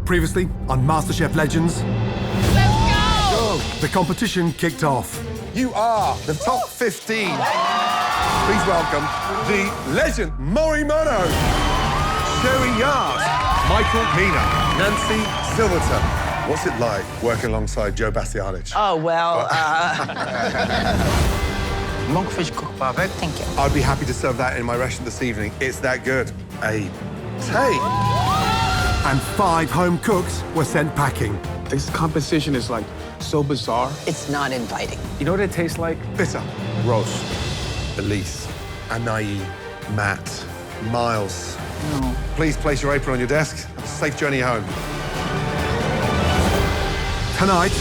Previously on MasterChef Legends. Let's go! The competition kicked off. You are the top 15. Please welcome the legend Morimoto, Sherry Yard, Michael Mina, Nancy Silverton. What's it like working alongside Joe Bastianich? Oh, well, monkfish cooked perfect, thank you. I'd be happy to serve that in my restaurant this evening. It's that good. A take. And 5 home cooks were sent packing. This competition is like so bizarre. It's not inviting. You know what it tastes like? Bitter. Gross. Elise, Anaï, Matt, Miles. No. Please place your apron on your desk. Have a safe journey home. Tonight,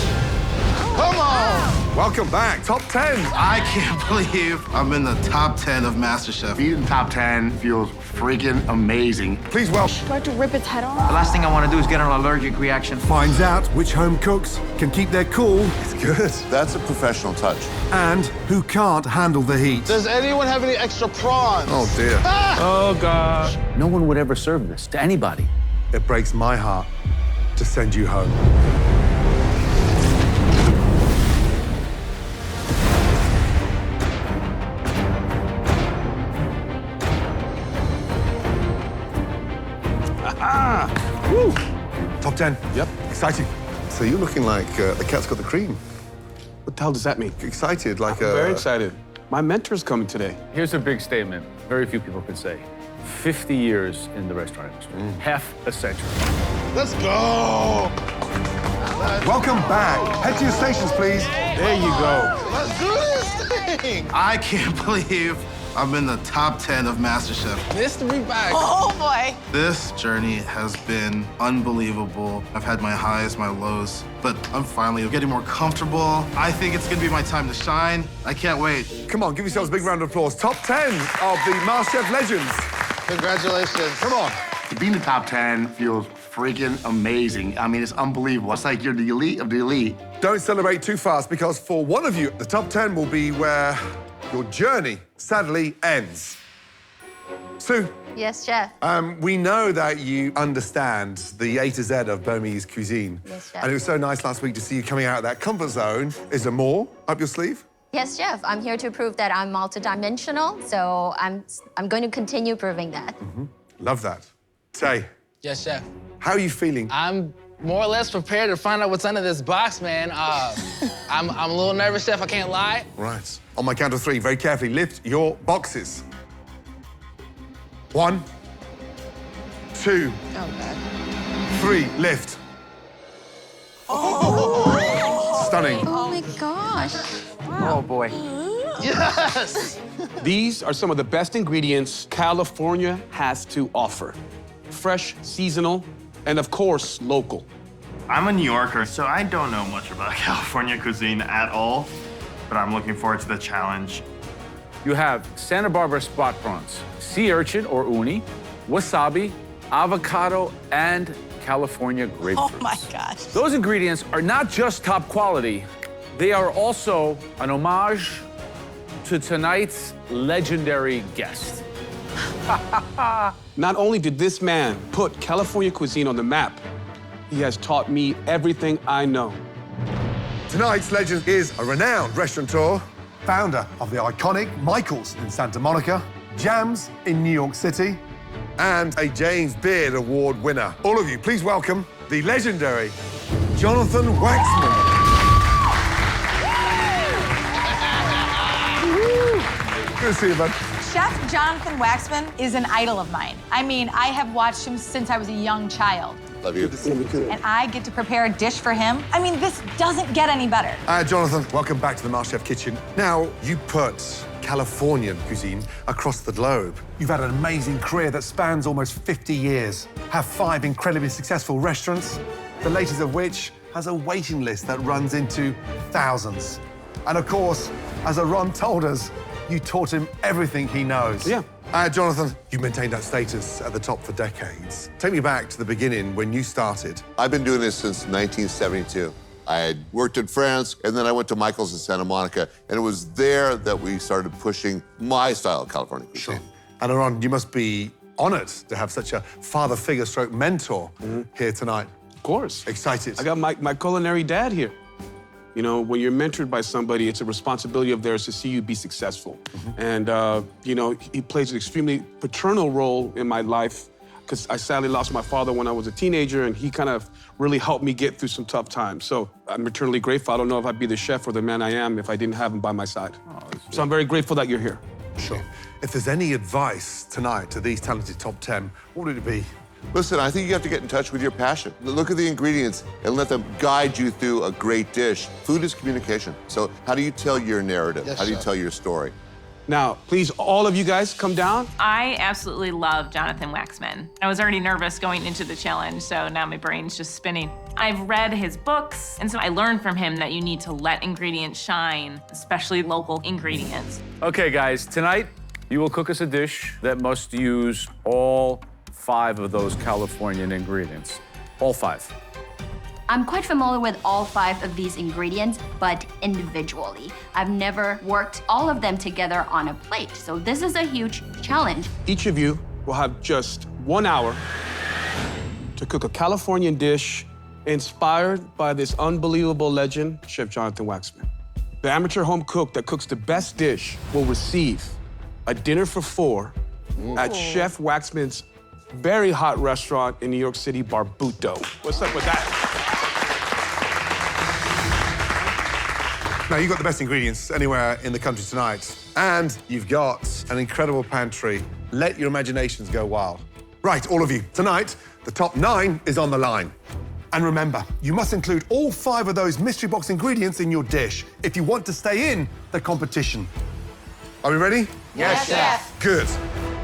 Come on! Welcome back, top 10. I can't believe I'm in the top 10 of MasterChef. Being in the top 10 feels freaking amazing. Please welcome. Do I have to rip its head off? The last thing I want to do is get an allergic reaction. finds out which home cooks can keep their cool It's good. That's a professional touch. and who can't handle the heat. Does anyone have any extra prawns? Oh, dear. Oh, gosh. No one would ever serve this to anybody. It breaks my heart to send you home. Woo. Top 10. Yep. Exciting. So you're looking like the cat's got the cream. What the hell does that mean? Excited, like Very excited. My mentor's coming today. Here's a big statement very few people could say. 50 years in the restaurant industry. Half a century. Let's go! Welcome back. Head to your stations, please. There you go. Let's do this thing! I can't believe I'm in the top 10 of MasterChef. Mystery Box. Oh, boy. This journey has been unbelievable. I've had my highs, my lows, but I'm finally getting more comfortable. I think it's gonna be my time to shine. I can't wait. Come on, give yourselves a big round of applause. Top 10 of the MasterChef Legends. Congratulations. Come on. Being in the top 10 feels freaking amazing. I mean, it's unbelievable. It's like you're the elite of the elite. Don't celebrate too fast because for one of you, the top 10 will be where your journey sadly ends. Sue, Yes, chef. we know that you understand the A to Z of Burmese cuisine. Yes, chef. And it was so nice last week to see you coming out of that comfort zone. Is there more up your sleeve? Yes, chef. I'm here to prove that I'm multidimensional, so I'm going to continue proving that. Love that. Tay, Yes, chef. how are you feeling? I'm more or less prepared to find out what's under this box, man. I'm a little nervous, chef, I can't lie. Right. On my count of 3, very carefully, lift your boxes. 1, 2, Oh, God. 3, lift. Stunning. Oh, my gosh. Oh, boy. Yes! These are some of the best ingredients California has to offer. Fresh, seasonal, and of course, local. I'm a New Yorker, so I don't know much about California cuisine at all, but I'm looking forward to the challenge. You have Santa Barbara spot prawns, sea urchin or uni, wasabi, avocado, and California grapefruit. Oh, my gosh. Those ingredients are not just top quality, they are also an homage to tonight's legendary guest. Not only did this man put California cuisine on the map, he has taught me everything I know. Tonight's legend is a renowned restaurateur, founder of the iconic Michael's in Santa Monica, Jams in New York City, and a James Beard Award winner. All of you, please welcome the legendary Jonathan Waxman. Good to see you, bud. Chef Jonathan Waxman is an idol of mine. I mean, I have watched him since I was a young child. Love you. And I get to prepare a dish for him. I mean, this doesn't get any better. Jonathan, welcome back to the MasterChef kitchen. Now, you put Californian cuisine across the globe. You've had an amazing career that spans almost 50 years, have 5 incredibly successful restaurants, the latest of which has a waiting list that runs into thousands. And of course, as Ron told us, you taught him everything he knows. Yeah. Jonathan, you've maintained that status at the top for decades. Take me back to the beginning when you started. I've been doing this since 1972. I had worked in France, and then I went to Michael's in Santa Monica, and it was there that we started pushing my style of California cuisine. And Ron, you must be honored to have such a father figure stroke mentor here tonight. Of course. Excited? I got my culinary dad here. You know, when you're mentored by somebody, it's a responsibility of theirs to see you be successful. And, you know, he plays an extremely paternal role in my life because I sadly lost my father when I was a teenager, and he kind of really helped me get through some tough times. So I'm eternally grateful. I don't know if I'd be the chef or the man I am if I didn't have him by my side. So I'm very grateful that you're here. Sure. If there's any advice tonight to these talented top 10, what would it be? Listen, I think you have to get in touch with your passion. Look at the ingredients and let them guide you through a great dish. Food is communication. So how do you tell your narrative? Yes, how do you chef. tell your story? Now, please, all of you guys, come down. I absolutely love Jonathan Waxman. I was already nervous going into the challenge, so now my brain's just spinning. I've read his books, and so I learned from him that you need to let ingredients shine, especially local ingredients. Okay, guys, tonight you will cook us a dish that must use all 5 of those Californian ingredients. All 5. I'm quite familiar with all 5 of these ingredients, but individually. I've never worked all of them together on a plate, so this is a huge challenge. Each of you will have just 1 hour to cook a Californian dish inspired by this unbelievable legend, Chef Jonathan Waxman. The amateur home cook that cooks the best dish will receive a dinner for 4 at Chef Waxman's very hot restaurant in New York City, Barbuto. What's up with that? Now, you've got the best ingredients anywhere in the country tonight, and you've got an incredible pantry. Let your imaginations go wild. Right, all of you, tonight, the top 9 is on the line. And remember, you must include all 5 of those mystery box ingredients in your dish if you want to stay in the competition. Are we ready? Yes, chef. Good.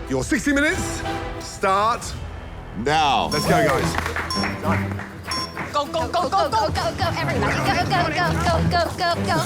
Your 60 minutes start now. Let's go, guys. Go, go, go, go, go, go, go, everybody. Go, go, go, go, go, go, go.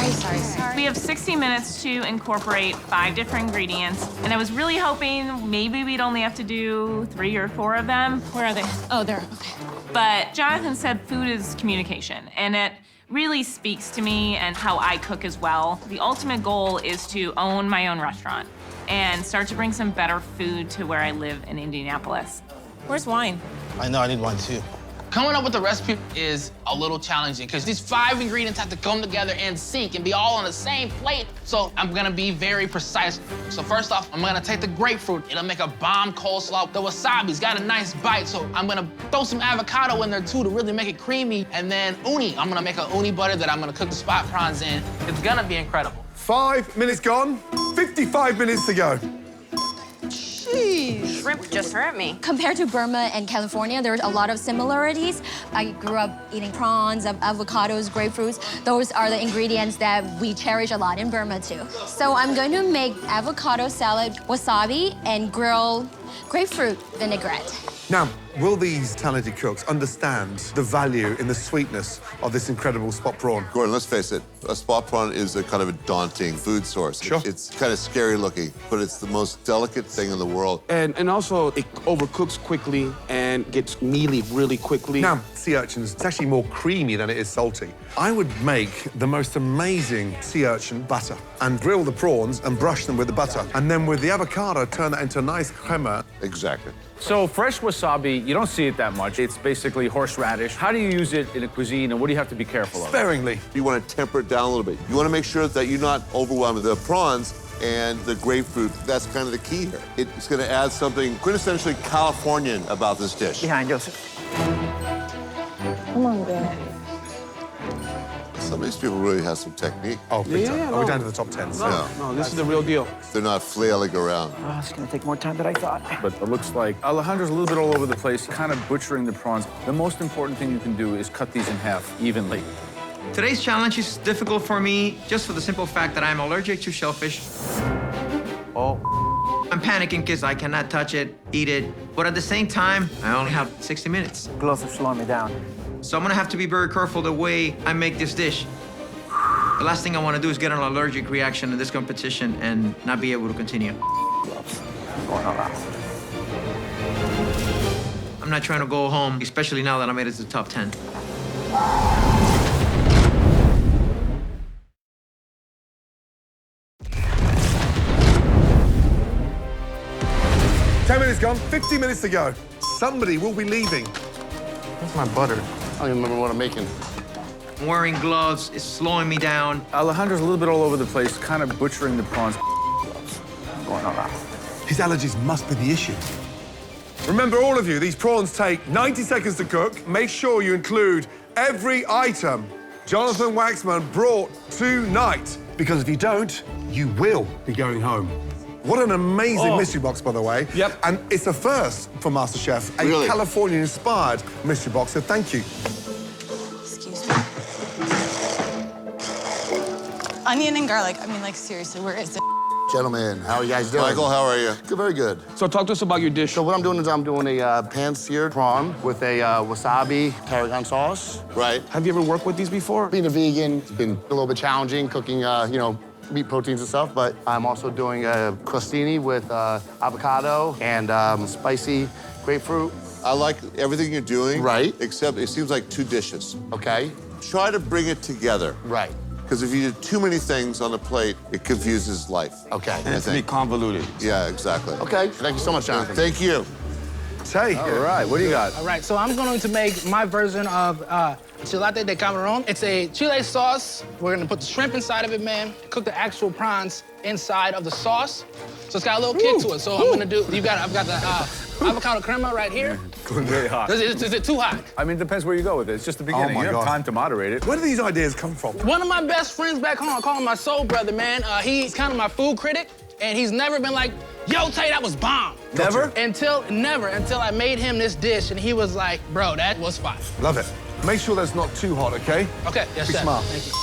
Sorry. We have 60 minutes to incorporate 5 different ingredients, and I was really hoping maybe we'd only have to do 3 or 4 of them. Where are they? Oh, there, okay. But Jonathan said food is communication, and it really speaks to me and how I cook as well. The ultimate goal is to own my own restaurant and start to bring some better food to where I live in Indianapolis. Where's wine? I know, I need one too. Coming up with a recipe is a little challenging because these 5 ingredients have to come together and sync and be all on the same plate. So I'm gonna be very precise. So first off, I'm gonna take the grapefruit. It'll make a bomb coleslaw. The wasabi's got a nice bite, so I'm gonna throw some avocado in there too to really make it creamy. And then uni, I'm gonna make a uni butter that I'm gonna cook the spot prawns in. It's gonna be incredible. 5 minutes gone, 55 minutes to go. Jeez. Shrimp just hurt me. Compared to Burma and California, there's a lot of similarities. I grew up eating prawns, avocados, grapefruits. Those are the ingredients that we cherish a lot in Burma too. So I'm going to make avocado salad, wasabi, and grill grapefruit vinaigrette. Now, will these talented cooks understand the value in the sweetness of this incredible spot prawn? Gordon, let's face it, a spot prawn is a kind of a daunting food source. Sure. It's kind of scary looking, but it's the most delicate thing in the world. And also, it overcooks quickly and gets mealy really quickly. Now, sea urchins, it's actually more creamy than it is salty. I would make the most amazing sea urchin butter and grill the prawns and brush them with the butter. And then with the avocado, turn that into a nice crema. Exactly. So fresh wasabi, you don't see it that much. It's basically horseradish. How do you use it in a cuisine, and what do you have to be careful of? Sparingly. You want to temper it down a little bit. You want to make sure that you're not overwhelming the prawns and the grapefruit. That's kind of the key here. It's going to add something quintessentially Californian about this dish. Behind Joseph. Come on, girl. Some of these people really have some technique. Oh, big time. Yeah, Are we no. down to the top 10? No, this is the real deal. They're not flailing around. Oh, it's gonna take more time than I thought. But it looks like Alejandro's a little bit all over the place, kind of butchering the prawns. The most important thing you can do is cut these in half evenly. Today's challenge is difficult for me just for the simple fact that I'm allergic to shellfish. Oh. I'm panicking because I cannot touch it, eat it, but at the same time, I only have 60 minutes. Gloves are slowing me down. So I'm gonna have to be very careful the way I make this dish. The last thing I want to do is get an allergic reaction in this competition and not be able to continue. Gloves going around. I'm not trying to go home, especially now that I made it to the top 10. Ten minutes gone, 50 minutes to go. Somebody will be leaving. Where's my butter? I don't even remember what I'm making. I'm wearing gloves. It's slowing me down. Alejandro's a little bit all over the place, kind of butchering the prawns. Going around. His allergies must be the issue. Remember, all of you, these prawns take 90 seconds to cook. Make sure you include every item Jonathan Waxman brought tonight, because if you don't, you will be going home. What an amazing mystery box, by the way. Yep. And it's a first for MasterChef, a Really? Californian-inspired mystery box, so thank you. Excuse me. Onion and garlic. I mean, like, seriously, where is it? Gentlemen, how are you guys doing? Michael, how are you? Good, very good. So talk to us about your dish. So what I'm doing is I'm doing a pan-seared prawn with a wasabi tarragon sauce. Right. Have you ever worked with these before? Being a vegan, it's been a little bit challenging cooking, meat proteins and stuff, but I'm also doing a crostini with avocado and spicy grapefruit. I like everything you're doing. Right. Except it seems like 2 dishes. Okay. Try to bring it together. Right. Because if you do too many things on the plate, it confuses life. Okay. And it's to be convoluted. Yeah, exactly. Okay. Thank you so much, Jonathan. Thank you. Tay. All right, what do you got? All right, so I'm going to make my version of chilate de camarón. It's a chile sauce. We're gonna put the shrimp inside of it, man. Cook the actual prawns inside of the sauce. So it's got a little kick to it. So I'm gonna do, I've got the avocado crema right here. Going very hot. Is it too hot? I mean, it depends where you go with it. It's just the beginning. my You have God. time to moderate it. Where do these ideas come from? One of my best friends back home, I call him my soul brother, man. He's kind of my food critic, and he's never been like, yo, Tay, that was bomb. Never? Until I made him this dish, and he was like, bro, that was fire. Love it. Make sure that's not too hot, okay? Okay, yes, Be chef. smart. Thank you.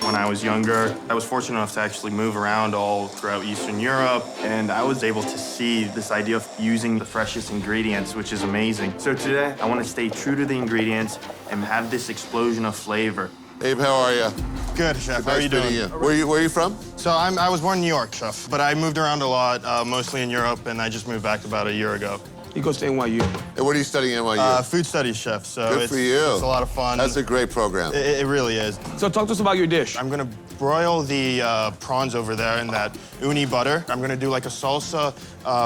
When I was younger, I was fortunate enough to actually move around all throughout Eastern Europe, and I was able to see this idea of using the freshest ingredients, which is amazing. So today, I want to stay true to the ingredients and have this explosion of flavor. Abe, how are you? Good, chef. How are you doing? Where are you from? So I was born in New York, chef, but I moved around a lot, mostly in Europe, and I just moved back about a year ago. He goes to NYU. And what are you studying at NYU? Food studies, chef. So Good for you. It's a lot of fun. That's a great program. It really is. So talk to us about your dish. I'm gonna broil the prawns over there in that uni butter. I'm gonna do like a salsa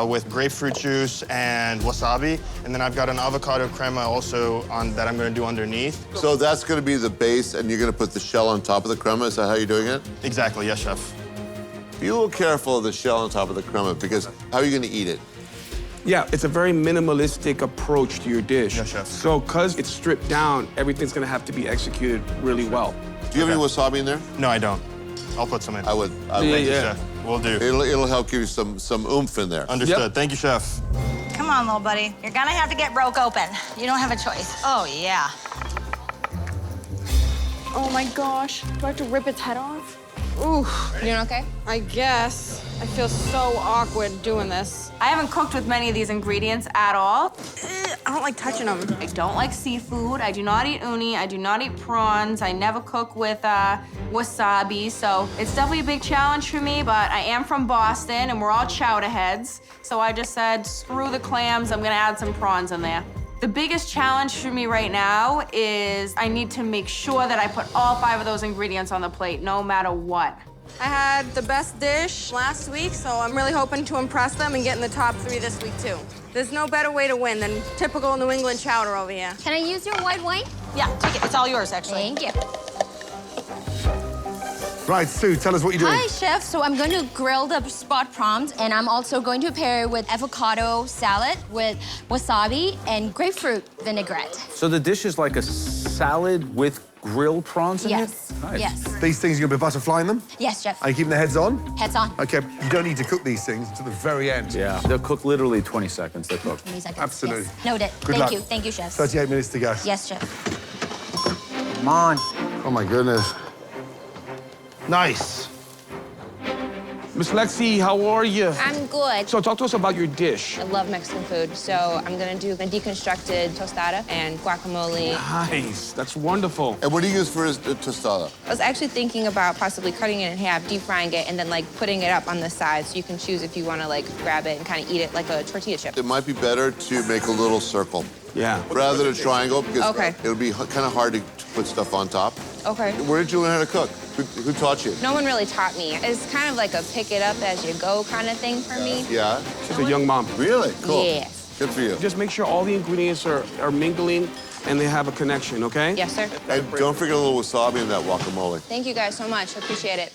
with grapefruit juice and wasabi, and then I've got an avocado crema also that I'm gonna do underneath. So that's gonna be the base, and you're gonna put the shell on top of the crema. Is that how you're doing it? Exactly, yes, chef. Be a little careful of the shell on top of the crema, because how are you gonna eat it? Yeah, it's a very minimalistic approach to your dish. Yes, chef. So, because it's stripped down, everything's gonna have to be executed really well. Do you have any wasabi in there? No, I don't. I'll put some in. I would. Thank you, chef. Will do. It'll help give you some oomph in there. Understood. Yep. Thank you, chef. Come on, little buddy. You're gonna have to get broke open. You don't have a choice. Oh, yeah. Oh my gosh. Do I have to rip its head off? Ooh. You doing okay? I guess. I feel so awkward doing this. I haven't cooked with many of these ingredients at all. I don't like touching them. I don't like seafood. I do not eat uni. I do not eat prawns. I never cook with wasabi. So it's definitely a big challenge for me, but I am from Boston and we're all chowder heads. So I just said, screw the clams. I'm gonna add some prawns in there. The biggest challenge for me right now is I need to make sure that I put all 5 of those ingredients on the plate, no matter what. I had the best dish last week, so I'm really hoping to impress them and get in the top 3 this week, too. There's no better way to win than typical New England chowder over here. Can I use your white wine? Yeah, take it. It's all yours, actually. Thank you. Right, Sue, tell us what you're doing. Hi, chef. So I'm going to grill the spot prawns, and I'm also going to pair it with avocado salad with wasabi and grapefruit vinaigrette. So the dish is like a salad with grilled prawns in Yes. it? Nice. Yes. These things, you're gonna be butterflying them? Yes, chef. Are you keeping the heads on? Heads on. Okay, you don't need to cook these things until the very end. Yeah, they'll cook literally 20 seconds, they cook. 20 seconds. Absolutely. Yes. Noted. Good luck. Thank you, chef. 38 minutes to go. Yes, chef. Come on. Oh my goodness. Nice. Miss Lexi, how are you? I'm good. So talk to us about your dish. I love Mexican food, so I'm gonna do a deconstructed tostada and guacamole. Nice, that's wonderful. And what do you use for his tostada? I was actually thinking about possibly cutting it in half, deep frying it, and then like putting it up on the side so you can choose if you want to like grab it and kind of eat it like a tortilla chip. It might be better to make a little circle. Yeah. Rather than a triangle, because Okay. it'll be kind of hard to put stuff on top. Okay. Where did you learn how to cook? Who taught you? No one really taught me. It's kind of like a pick it up as you go kind of thing for me. Yeah? She's a young mom. Really? Cool. Yes. Good for you. Just make sure all the ingredients are mingling and they have a connection, okay? Yes, sir. And don't forget a little wasabi in that guacamole. Thank you guys so much. I appreciate it.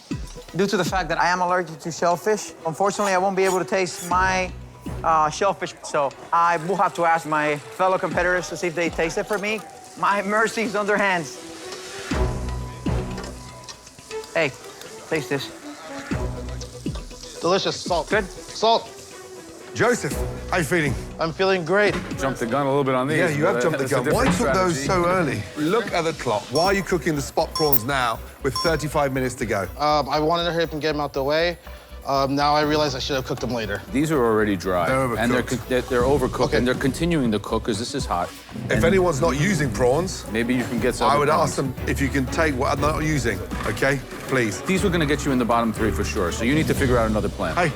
Due to the fact that I am allergic to shellfish, unfortunately, I won't be able to taste my shellfish. So I will have to ask my fellow competitors to see if they taste it for me. My mercy's on their hands. Hey, taste this. Delicious. Salt. Good? Salt. Joseph, how you feeling? I'm feeling great. Jumped the gun a little bit on these. Yeah, you have jumped the That's a gun. Why different cook those strategy. so early? Look at the clock. Why are you cooking the spot prawns now with 35 minutes to go? I wanted to hurry up and get them out the way. Now I realize I should have cooked them later. These are already dry. They're and overcooked. they're overcooked, Okay. and they're continuing to cook because this is hot. If anyone's not using prawns, maybe you can get some. I would ask them if you can take what I'm not using, okay? Please. These were going to get you in the bottom 3 for sure, so you need to figure out another plan. Hey,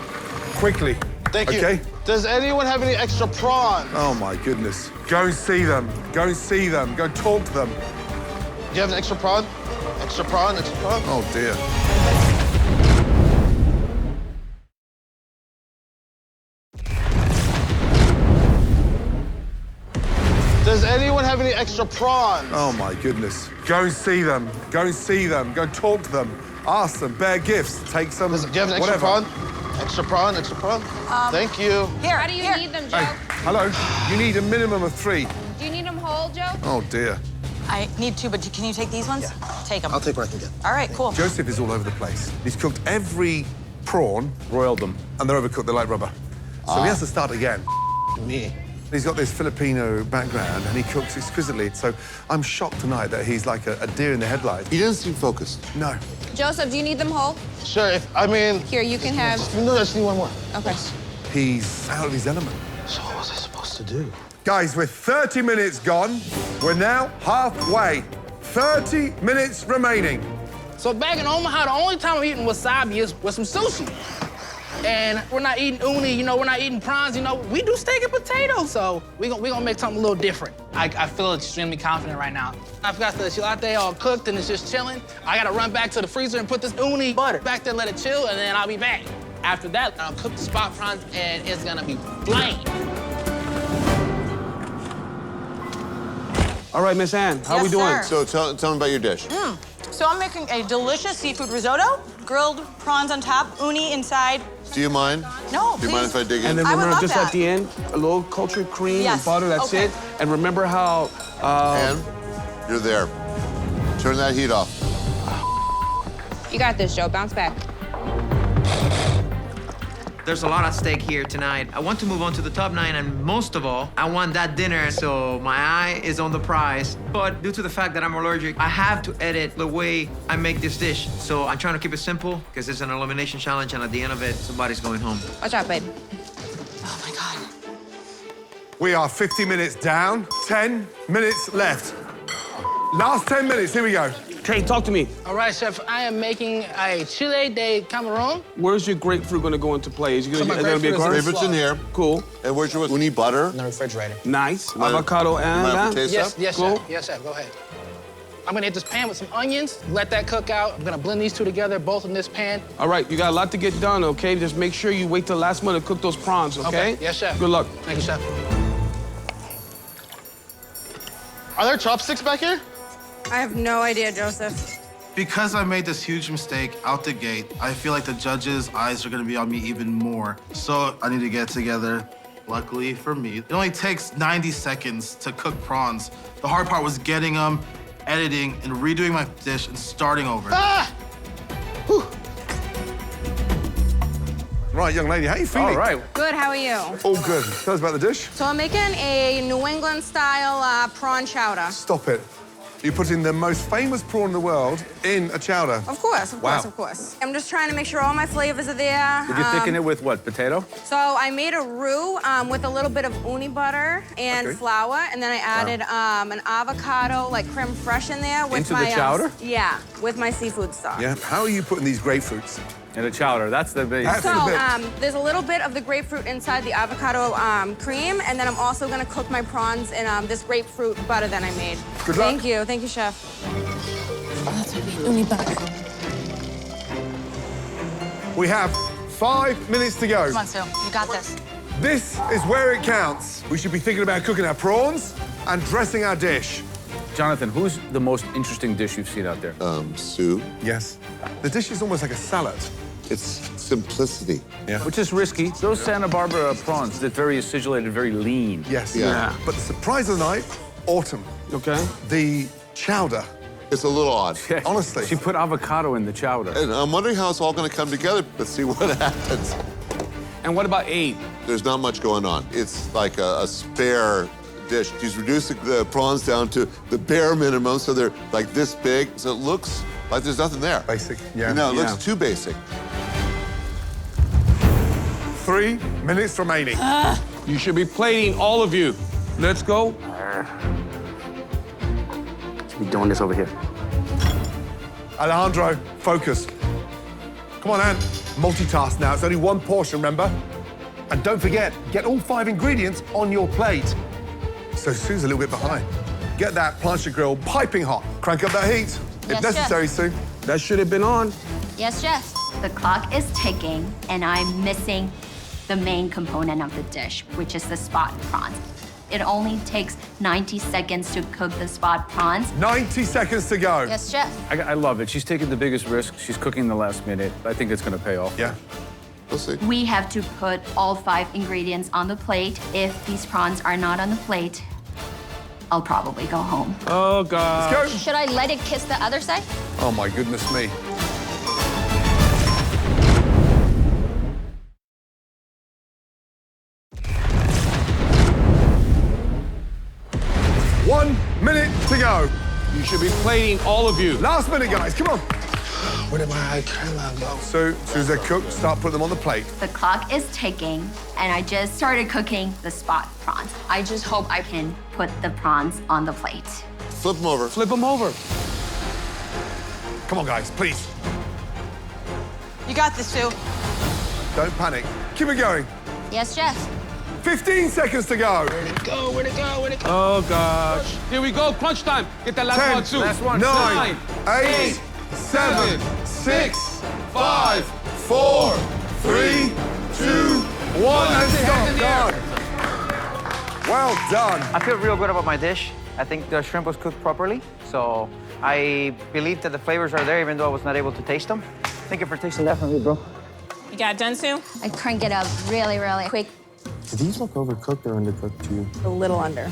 quickly. Thank you. Okay? Does anyone have any extra prawns? Oh my goodness. Go and see them. Go and see them. Go talk to them. Do you have an extra prawn? Extra prawn? Extra prawn? Oh dear. Does anyone have any extra prawns? Oh my goodness. Go and see them. Go and see them. Go talk to them. Ask them. Bear gifts. Take some. Do you have an extra whatever. prawn? Extra prawn? Extra prawn? Thank you. Here, how do you need them, Joe? Hey, hello. You need a minimum of 3. Do you need them whole, Joe? Oh dear. I need 2, but can you take these ones? Take them. I'll take what I can get. All right, cool. Joseph is all over the place. He's cooked every prawn, Roiled them. and they're overcooked. They're like rubber. So he has to start again. Me. He's got this Filipino background, and he cooks exquisitely. So I'm shocked tonight that he's like a deer in the headlights. He doesn't seem focused. No. Joseph, do you need them whole? Sure, I mean... Here, you can have... No, I just need one more. Okay. He's out of his element. So what was I supposed to do? Guys, with 30 minutes gone, we're now halfway. 30 minutes remaining. So back in Omaha, the only time I'm eating wasabi is with some sushi. And we're not eating uni, you know, we're not eating prawns, you know. We do steak and potatoes, so we gonna make something a little different. I feel extremely confident right now. I've got the chilate all cooked and it's just chilling. I gotta run back to the freezer and put this uni butter back there, let it chill, and then I'll be back. After that, I'll cook the spot prawns and it's gonna be flame. All right, Miss Ann, how we Yes, doing? sir. So tell me about your dish. So I'm making a delicious seafood risotto, grilled prawns on top, uni inside. Do you mind? No, Do you mind if I dig in? And then I would remember, love just that. at the end, a little cultured cream Yes, and butter, that's okay. it. And remember how... Ann, you're there. Turn that heat off. You got this, Joe. Bounce back. There's a lot at stake here tonight. I want to move on to the top 9, and most of all, I want that dinner, so my eye is on the prize. But due to the fact that I'm allergic, I have to edit the way I make this dish. So I'm trying to keep it simple, because it's an elimination challenge, and at the end of it, somebody's going home. Watch out, babe. Oh my God. We are 50 minutes down, 10 minutes left. Last 10 minutes, here we go. Trey, talk to me. All right, chef, I am making a chile de camarón. Where's your grapefruit gonna go into play? Is it So my gonna be a grapefruit is garnish? Grapefruit's in here. Cool. And where's your uni butter? In the refrigerator. Nice. Mind- Avocado and mind if we that? taste Yes, that? yes, Cool. chef. Yes, chef. Go ahead. I'm gonna hit this pan with some onions, let that cook out. I'm gonna blend these two together, both in this pan. All right, you got a lot to get done, okay? Just make sure you wait till last minute to cook those prawns, okay? Yes, chef. Good luck. Thank you, chef. Are there chopsticks back here? I have no idea, Joseph. Because I made this huge mistake out the gate, I feel like the judges' eyes are gonna be on me even more. So I need to get together. Luckily for me, it only takes 90 seconds to cook prawns. The hard part was getting them, editing, and redoing my dish and starting over. Ah! Whew. Right, young lady, how you feeling? All right. Good, how are you? All good. Tell us about the dish. So I'm making a New England-style prawn chowder. Stop it. You're putting the most famous prawn in the world in a chowder. Of course, of Wow. course, of course. I'm just trying to make sure all my flavors are there. Did you thicken it with what, potato? So I made a roux with a little bit of uni butter and Okay. flour, and then I added an avocado, like creme fraiche in there with Into my the chowder? yeah, with my seafood stock. Yeah. How are you putting these grapefruits? In a chowder, that's the base. That's So the bit. there's a little bit of the grapefruit inside the avocado cream, and then I'm also gonna cook my prawns in this grapefruit butter that I made. Good luck. Thank you, chef. That's uni butter. We have 5 minutes to go. Come on, Sue. You got this. This is where it counts. We should be thinking about cooking our prawns and dressing our dish. Jonathan, who's the most interesting dish you've seen out there? Sue. Yes. The dish is almost like a salad. It's simplicity. Yeah. Which is risky. Those Santa Barbara prawns, they're very acidulated, very lean. Yes. Yeah. But the surprise of the night, autumn. Okay. The chowder. It's a little odd. Yeah. Honestly. She put avocado in the chowder. And I'm wondering how it's all going to come together. Let's see what happens. And what about Abe? There's not much going on. It's like a spare dish. She's reducing the prawns down to the bare minimum, so they're like this big. So it looks like there's nothing there. Basic, yeah. No, it looks too basic. 3 minutes remaining. You should be plating, all of you. Let's go. Should be doing this over here. Alejandro, focus. Come on, Anne. Multitask now. It's only one portion, remember? And don't forget, get all 5 ingredients on your plate. So Sue's a little bit behind. Get that plancha grill piping hot. Crank up that heat. Yes, if necessary, Chef. Sue. That should have been on. Yes, chef. The clock is ticking, and I'm missing the main component of the dish, which is the spot prawns. It only takes 90 seconds to cook the spot prawns. 90 seconds to go. Yes, chef. I love it. She's taking the biggest risk. She's cooking the last minute. I think it's going to pay off. Yeah. We'll see. We have to put all 5 ingredients on the plate. If these prawns are not on the plate, I'll probably go home. Oh, God. Let's go. Should I let it kiss the other side? Oh, my goodness me. One minute to go. You should be plating, all of you. Last minute, guys. Come on. Where did my crema go? So, as soon as they're cooked, start putting them on the plate. The clock is ticking, and I just started cooking the spot prawns. I just hope I can put the prawns on the plate. Flip them over. Flip them over. Come on, guys, please. You got this, Sue. Don't panic. Keep it going. Yes, chef. 15 seconds to go. Where'd it go? Where'd it go? Where'd it go? Oh, gosh. Here we go. Crunch time. Get that last 10, one, too. Last one. 9, 8, 7, 6, 5, 4, 3, 2, 1, and stop. Done. Well done. I feel real good about my dish. I think the shrimp was cooked properly, so I believe that the flavors are there, even though I was not able to taste them. Thank you for tasting that for me, bro. You got it done, Sue? I crank it up really, really quick. Do these look overcooked or undercooked to you? A little under.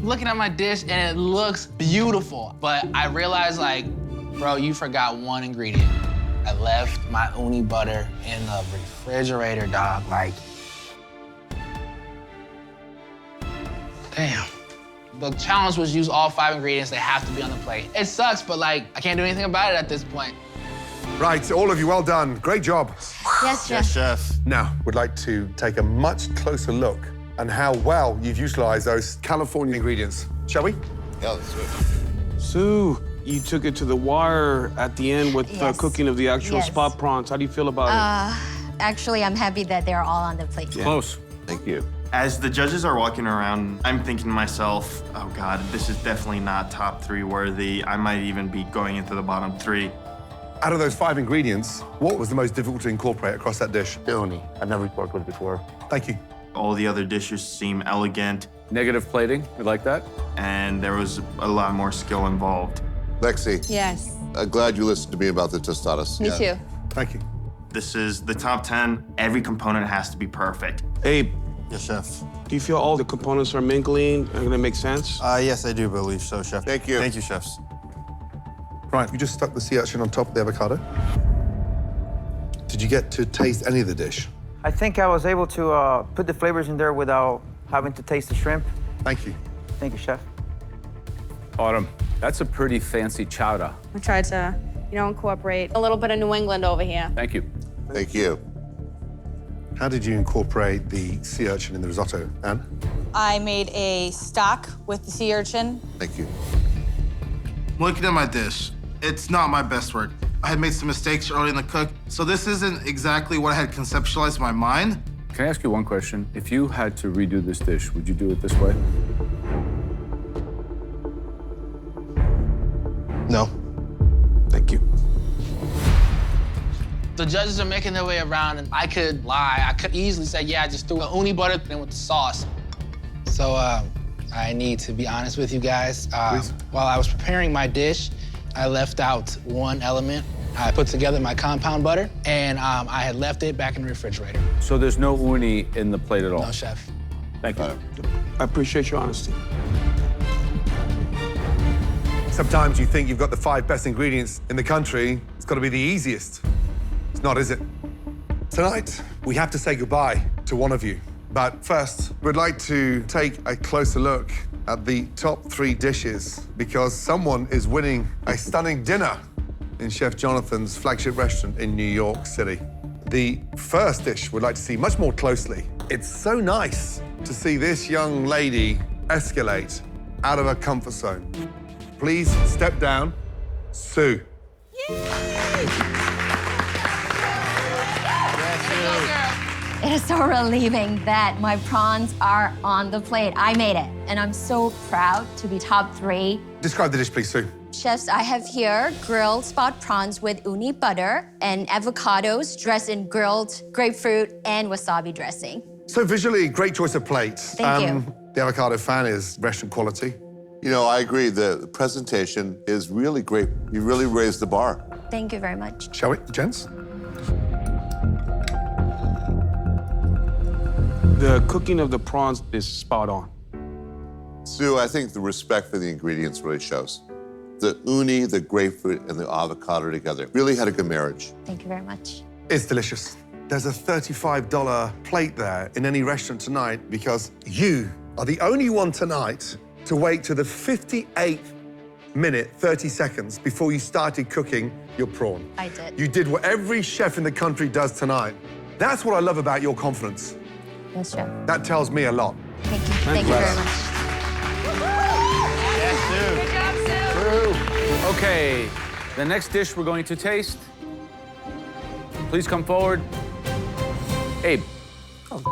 Looking at my dish, and it looks beautiful. But I realized, like, bro, you forgot one ingredient. I left my uni butter in the refrigerator, dog. Like, damn. The challenge was use all 5 ingredients. They have to be on the plate. It sucks, but, like, I can't do anything about it at this point. Right, all of you, well done. Great job. Yes, chef. Yes, chef. Now, we'd like to take a much closer look at how well you've utilized those California ingredients. Shall we? Yeah, let's do it. Sue, you took it to the wire at the end with the Yes. cooking of the actual Yes. spot prawns. How do you feel about Actually, I'm happy that they're all on the plate. Close. Thank you. As the judges are walking around, I'm thinking to myself, oh God, this is definitely not top 3 worthy. I might even be going into the bottom 3. Out of those 5 ingredients, what was the most difficult to incorporate across that dish? Uni. I've never worked with it before. Thank you. All the other dishes seem elegant, Negative plating. We like that. and there was a lot more skill involved. Lexi, Yes. I'm glad you listened to me about the tostadas. Me too. Thank you. This is the top 10. Every component has to be perfect. it? Abe, Yes, chef. do you feel all the components are mingling and gonna make sense? Yes, I do believe so, chef. Thank you. Thank you, chefs. Right, you just stuck the sea urchin on top of the avocado. Did you get to taste any of the dish? I think I was able to put the flavors in there without having to taste the shrimp. Thank you. Thank you, chef. Autumn, that's a pretty fancy chowder. I tried to, incorporate a little bit of New England over here. Thank you. Thank you. How did you incorporate the sea urchin in the risotto, Anne? I made a stock with the sea urchin. Thank you. Looking at my dish, it's not my best work. I had made some mistakes early in the cook, so this isn't exactly what I had conceptualized in my mind. Can I ask you one question? If you had to redo this dish, would you do it this way? No. Thank you. The judges are making their way around, and I could lie. I could easily say, yeah, I just threw the uni butter in with the sauce. So I need to be honest with you guys. While I was preparing my dish, I left out one element. I put together my compound butter, and I had left it back in the refrigerator. So there's no uni in the plate at all? No, chef. Thank you. I appreciate your honesty. Sometimes you think you've got the 5 best ingredients in the country. It's got to be the easiest. It's not, is it? Tonight, we have to say goodbye to one of you. But first, we'd like to take a closer look at the top 3 dishes because someone is winning a stunning dinner in Chef Jonathan's flagship restaurant in New York City. The first dish we'd like to see much more closely. It's so nice to see this young lady escalate out of her comfort zone. Please step down, Sue. It is so relieving that my prawns are on the plate. I made it, and I'm so proud to be top 3. Describe the dish, please, Sue. Chefs, I have here grilled spot prawns with uni butter and avocados dressed in grilled grapefruit and wasabi dressing. So visually, great choice of plates. Thank you. The avocado fan is restaurant quality. You know, I agree. The presentation is really great. You really raised the bar. Thank you very much. Shall we, gents? The cooking of the prawns is spot on. Sue, I think the respect for the ingredients really shows. The uni, the grapefruit, and the avocado together really had a good marriage. Thank you very much. It's delicious. There's a $35 plate there in any restaurant tonight because you are the only one tonight to wait to the 58th minute, 30 seconds before you started cooking your prawn. I did. You did what every chef in the country does tonight. That's what I love about your confidence. Yes, Chef. That tells me a lot. Thank you. Thank you very much. Okay, the next dish we're going to taste. Please come forward. Abe. Good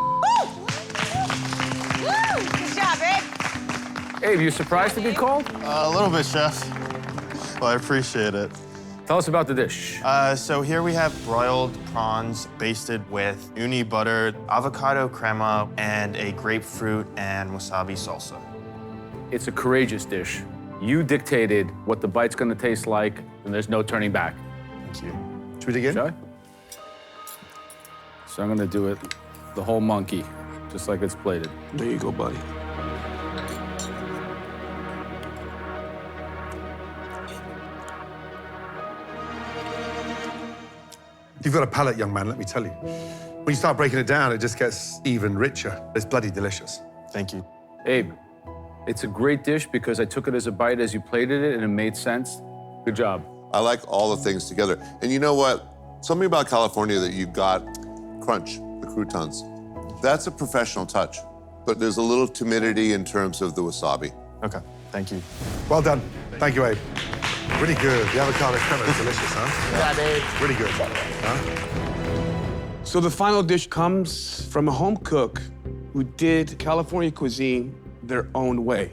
job, Abe. Abe, you surprised to be called? A little bit, chef. Well, I appreciate it. Tell us about the dish. So here we have broiled prawns basted with uni butter, avocado crema, and a grapefruit and wasabi salsa. It's a courageous dish. You dictated what the bite's gonna taste like, and there's no turning back. Thank you. Should we dig in? Shall I? So I'm gonna do it the whole monkey, just like it's plated. There you go, buddy. You've got a palate, young man, let me tell you. When you start breaking it down, it just gets even richer. It's bloody delicious. Thank you. Abe, it's a great dish because I took it as a bite as you plated it and it made sense. Good job. I like all the things together. And you know what? Something about California that you've got crunch, the croutons. That's a professional touch. But there's a little timidity in terms of the wasabi. Okay, thank you. Well done. Thank you, Abe. Really good. The avocado crema is delicious, huh? Yeah, Dave. Really good. Huh? So the final dish comes from a home cook who did California cuisine their own way.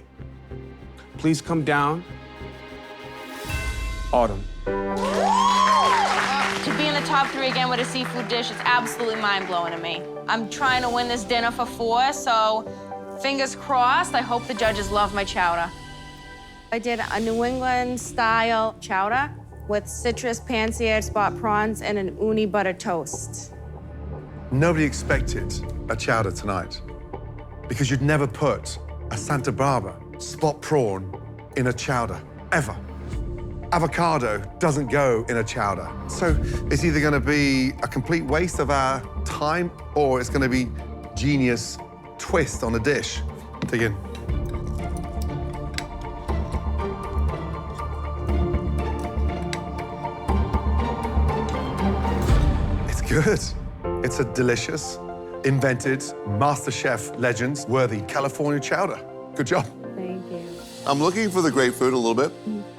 Please come down. Autumn. To be in the top 3 again with a seafood dish is absolutely mind-blowing to me. I'm trying to win this dinner for 4, so fingers crossed. I hope the judges love my chowder. I did a New England-style chowder with citrus pan-seared spot prawns and an uni butter toast. Nobody expected a chowder tonight because you'd never put a Santa Barbara spot prawn in a chowder, ever. Avocado doesn't go in a chowder. So it's either gonna be a complete waste of our time or it's gonna be genius twist on a dish. Dig in. It's good. It's a delicious, invented, MasterChef legends worthy California chowder. Good job. Thank you. I'm looking for the grapefruit a little bit,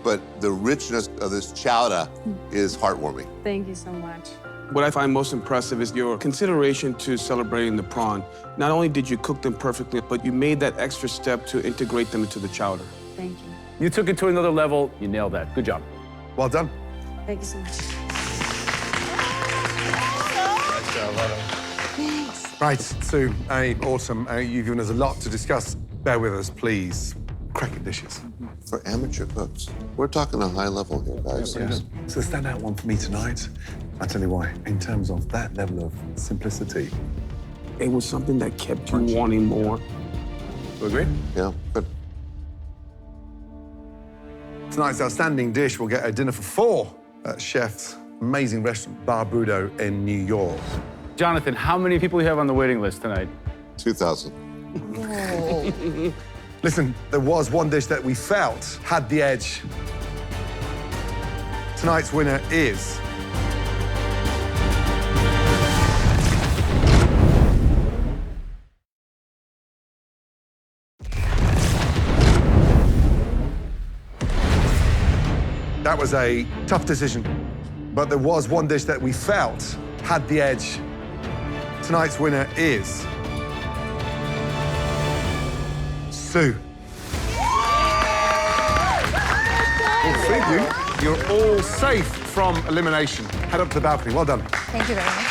but the richness of this chowder is heartwarming. Thank you so much. What I find most impressive is your consideration to celebrating the prawn. Not only did you cook them perfectly, but you made that extra step to integrate them into the chowder. Thank you. You took it to another level. You nailed that. Good job. Well done. Thank you so much. Thanks. Right, Sue, awesome. You've given us a lot to discuss. Bear with us, please. Cracking dishes. For amateur cooks, we're talking a high level here, guys. Yeah. So the standout one for me tonight, I'll tell you why, in terms of that level of simplicity. It was something that kept you wanting more. You agree? Yeah, but tonight's outstanding dish will get a dinner for 4 at Chef's amazing restaurant, Bar Budo in New York. Jonathan, how many people you have on the waiting list tonight? 2,000. Listen, there was one dish that we felt had the edge. Tonight's winner is... That was a tough decision, but there was one dish that we felt had the edge. Tonight's winner is... Sue. Well, thank you. You're all safe from elimination. Head up to the balcony. Well done. Thank you very much.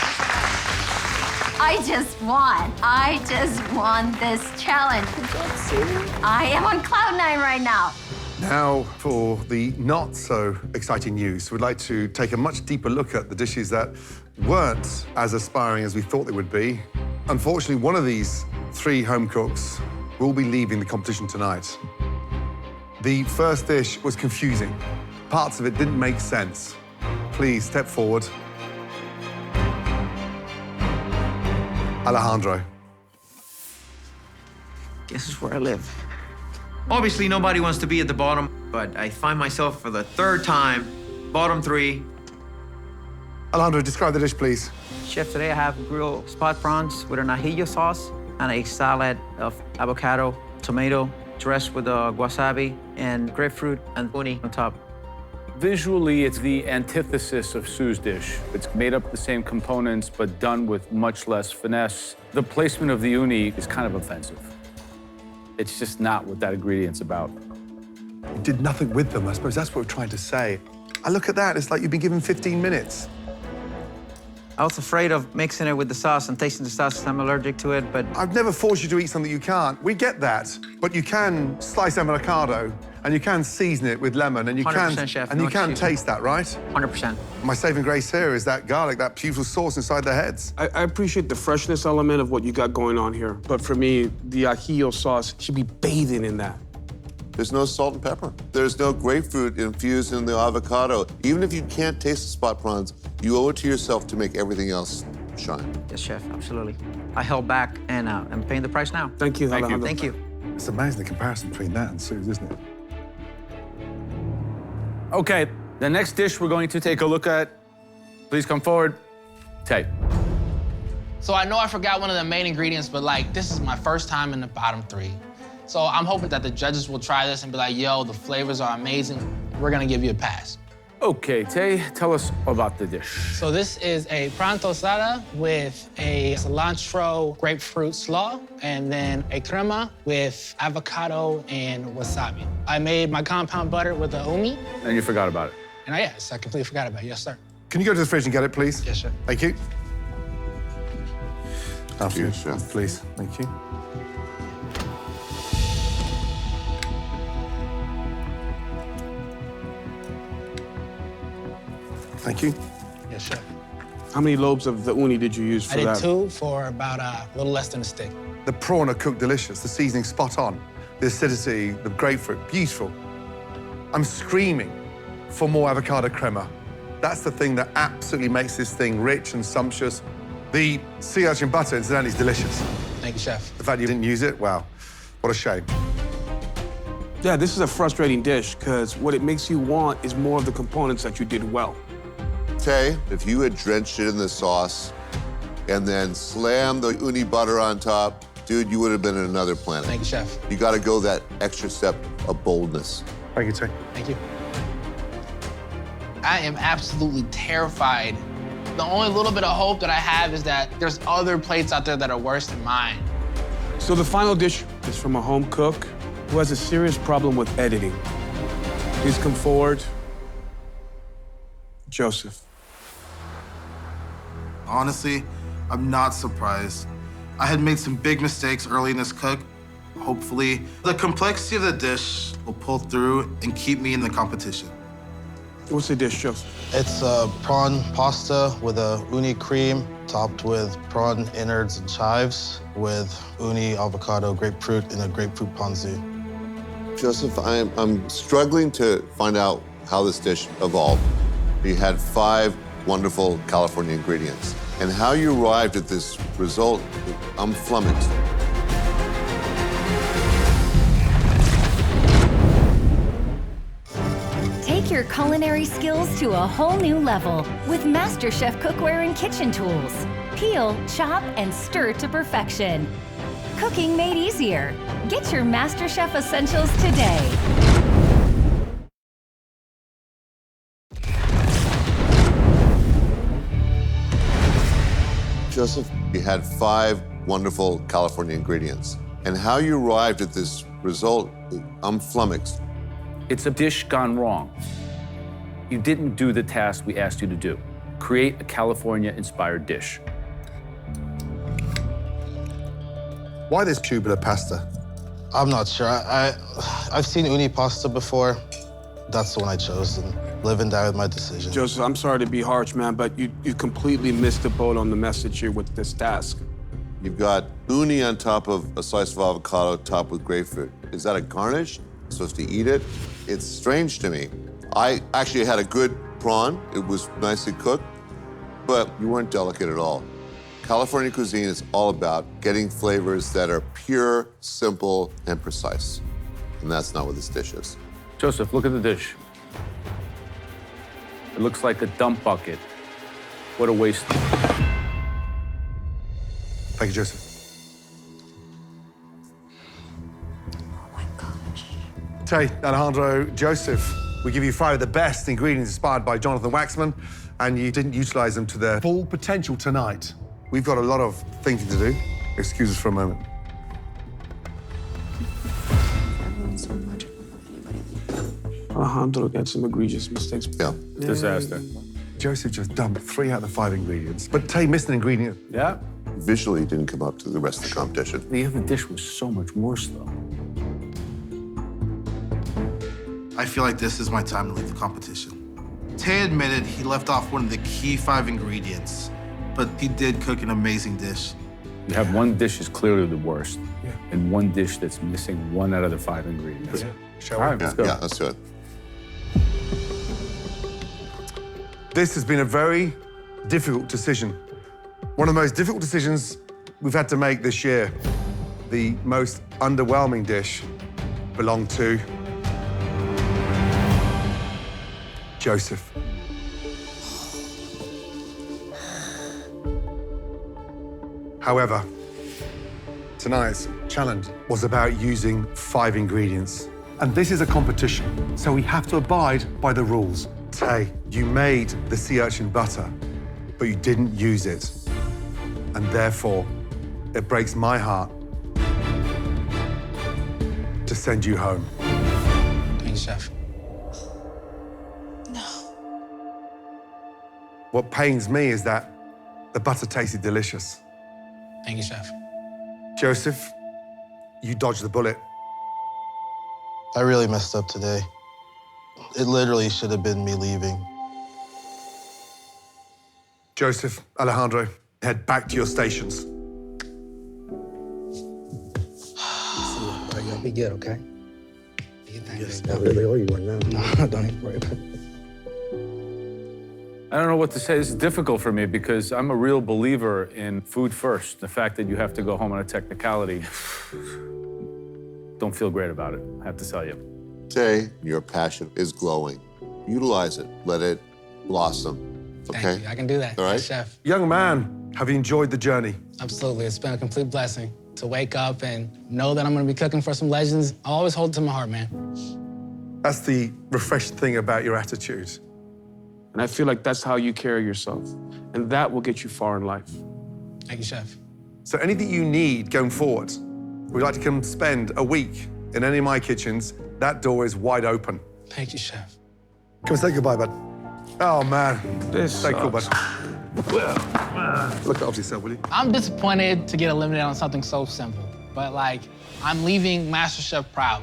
I just won. I just won this challenge. I am on cloud 9 right now. Now, for the not-so-exciting news, we'd like to take a much deeper look at the dishes that weren't as aspiring as we thought they would be. Unfortunately, one of these 3 home cooks will be leaving the competition tonight. The first dish was confusing. Parts of it didn't make sense. Please step forward. Alejandro. This is where I live. Obviously, nobody wants to be at the bottom, but I find myself for the 3rd time, bottom 3. Alejandro, describe the dish, please. Chef, today I have grilled spot prawns with an ajillo sauce and a salad of avocado, tomato, dressed with wasabi and grapefruit and uni on top. Visually, it's the antithesis of Sue's dish. It's made up of the same components, but done with much less finesse. The placement of the uni is kind of offensive. It's just not what that ingredient's about. You did nothing with them, I suppose that's what we're trying to say. I look at that, it's like you've been given 15 minutes. I was afraid of mixing it with the sauce and tasting the sauce because I'm allergic to it, but... I've never forced you to eat something you can't. We get that. But you can slice avocado, and you can season it with lemon, and you 100%, chef, and no you can excuses. taste that, right? 100%. My saving grace here is that garlic, that beautiful sauce inside their heads. I appreciate the freshness element of what you got going on here, but for me, the ajillo sauce should be bathing in that. There's no salt and pepper. There's no grapefruit infused in the avocado. Even if you can't taste the spot prawns, you owe it to yourself to make everything else shine. Yes, chef, absolutely. I held back, and I'm paying the price now. Thank you, Alejandro. Thank you. It's amazing the comparison between that and Sue's, isn't it? Okay, the next dish we're going to take a look at, please come forward. Tay. So I know I forgot one of the main ingredients, but like, this is my first time in the bottom 3. So I'm hoping that the judges will try this and be like, yo, the flavors are amazing. We're gonna give you a pass. Okay, Tay, tell us about the dish. So this is a prawn tostada with a cilantro grapefruit slaw, and then a crema with avocado and wasabi. I made my compound butter with the umi. And you forgot about it. And yes, I completely forgot about it. Yes, sir. Can you go to the fridge and get it, please? Yes, sir. Thank you. After you, Yes, chef. please. Thank you. Thank you. Yes, sir. How many lobes of the uni did you use for I did that? 2 for about a little less than a stick. The prawn are cooked delicious, the seasoning spot on, the acidity, the grapefruit, beautiful. I'm screaming for more avocado crema. That's the thing that absolutely makes this thing rich and sumptuous. The sea urchin butter, incidentally, is delicious. Thank you, chef. The fact you didn't use it, wow, what a shame. Yeah, this is a frustrating dish because what it makes you want is more of the components that you did well. Tay, if you had drenched it in the sauce and then slammed the uni butter on top, dude, you would have been in another planet. Thank you, chef. You got to go that extra step of boldness. Thank you, Tay. Thank you. I am absolutely terrified. The only little bit of hope that I have is that there's other plates out there that are worse than mine. So the final dish is from a home cook who has a serious problem with editing. Please come forward. Joseph. Honestly, I'm not surprised. I had made some big mistakes early in this cook. Hopefully, the complexity of the dish will pull through and keep me in the competition. What's the dish, Joseph? It's a prawn pasta with a uni cream, topped with prawn innards and chives, with uni, avocado, grapefruit, and a grapefruit ponzu. Joseph, I'm struggling to find out how this dish evolved. You had 5 wonderful California ingredients. And how you arrived at this result, I'm flummoxed. Take your culinary skills to a whole new level with MasterChef cookware and kitchen tools. Peel, chop, and stir to perfection. Cooking made easier. Get your MasterChef essentials today. Joseph, you had 5 wonderful California ingredients. And how you arrived at this result, I'm flummoxed. It's a dish gone wrong. You didn't do the task we asked you to do. Create a California-inspired dish. Why this tubular pasta? I'm not sure. I've seen uni pasta before. That's the one I chose, and live and die with my decision. Joseph, I'm sorry to be harsh, man, but you completely missed the boat on the message here with this task. You've got uni on top of a slice of avocado topped with grapefruit. Is that a garnish? I'm supposed to eat it? It's strange to me. I actually had a good prawn. It was nicely cooked, but you weren't delicate at all. California cuisine is all about getting flavors that are pure, simple, and precise. And that's not what this dish is. Joseph, look at the dish. It looks like a dump bucket. What a waste. Thank you, Joseph. Tay, Alejandro, Joseph, we give you 5 of the best ingredients inspired by Jonathan Waxman, and you didn't utilize them to their full potential tonight. We've got a lot of thinking to do. Excuse us for a moment. Alejandro got some egregious mistakes. Yeah. Disaster. Joseph just dumped 3 out of the 5 ingredients, but Tay missed an ingredient. Yeah. Visually, it didn't come up to the rest of the competition. The other dish was so much worse, though. I feel like this is my time to leave the competition. Tay admitted he left off one of the key 5 ingredients, but he did cook an amazing dish. You have one dish is clearly the worst, and one dish that's missing 1 out of the 5 ingredients. Shall All we? right, let's go. Yeah, let's do it. This has been a very difficult decision. One of the most difficult decisions we've had to make this year. The most underwhelming dish belonged to Joseph. However, tonight's challenge was about using 5 ingredients. And this is a competition, so we have to abide by the rules. Tay, you made the sea urchin butter, but you didn't use it. And therefore, it breaks my heart to send you home. Thank you, Chef. What pains me is that the butter tasted delicious. Thank you, Chef. Joseph, you dodged the bullet. I really messed up today. It literally should have been me leaving. Joseph, Alejandro, head back to your stations. You'll be good, okay? Yes, I really owe you one now. No, don't even worry about it. I don't know what to say. This is difficult for me because I'm a real believer in food first. The fact that you have to go home on a technicality, don't feel great about it, I have to tell you. Tay, your passion is glowing. Utilize it. Let it blossom. Okay? Thank you. I can do that. All right? Yes, Chef. Young man, have you enjoyed the journey? Absolutely. It's been a complete blessing to wake up and know that I'm going to be cooking for some legends. I'll always hold it to my heart, man. That's the refreshing thing about your attitude. And I feel like that's how you carry yourself. And that will get you far in life. Thank you, Chef. So anything you need going forward, we'd like to come spend a week in any of my kitchens, that door is wide open. Thank you, Chef. Come say goodbye, bud. Oh, man. This Stay cool, bud. Look after yourself, will you? I'm disappointed to get eliminated on something so simple, but like, I'm leaving MasterChef proud.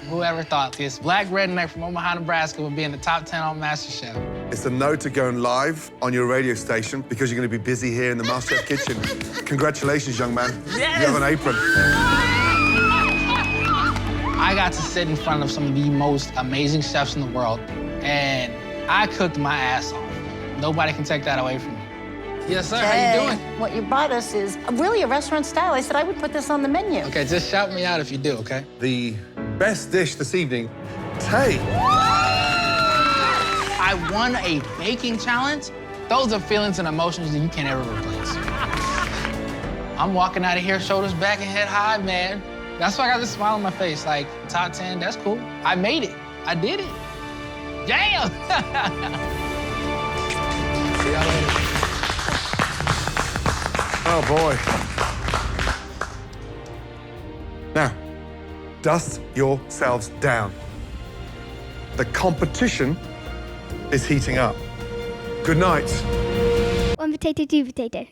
Whoever thought this black redneck from Omaha, Nebraska would be in the top 10 on MasterChef? It's a no to going live on your radio station because you're going to be busy here in the MasterChef kitchen. Congratulations, young man. Yes! You have an apron. I got to sit in front of some of the most amazing chefs in the world, and I cooked my ass off. Nobody can take that away from me. Yes, sir. How you doing? What you brought us is really a restaurant style. I said I would put this on the menu. Okay, just shout me out if you do, okay? The best dish this evening, Tay. I won a baking challenge. Those are feelings and emotions that you can't ever replace. I'm walking out of here, shoulders back and head high, man. That's why I got this smile on my face. Like, top 10, that's cool. I made it. I did it. Damn! See y'all later. Oh, boy. Now, dust yourselves down. The competition is heating up. Good night. One potato, two potato.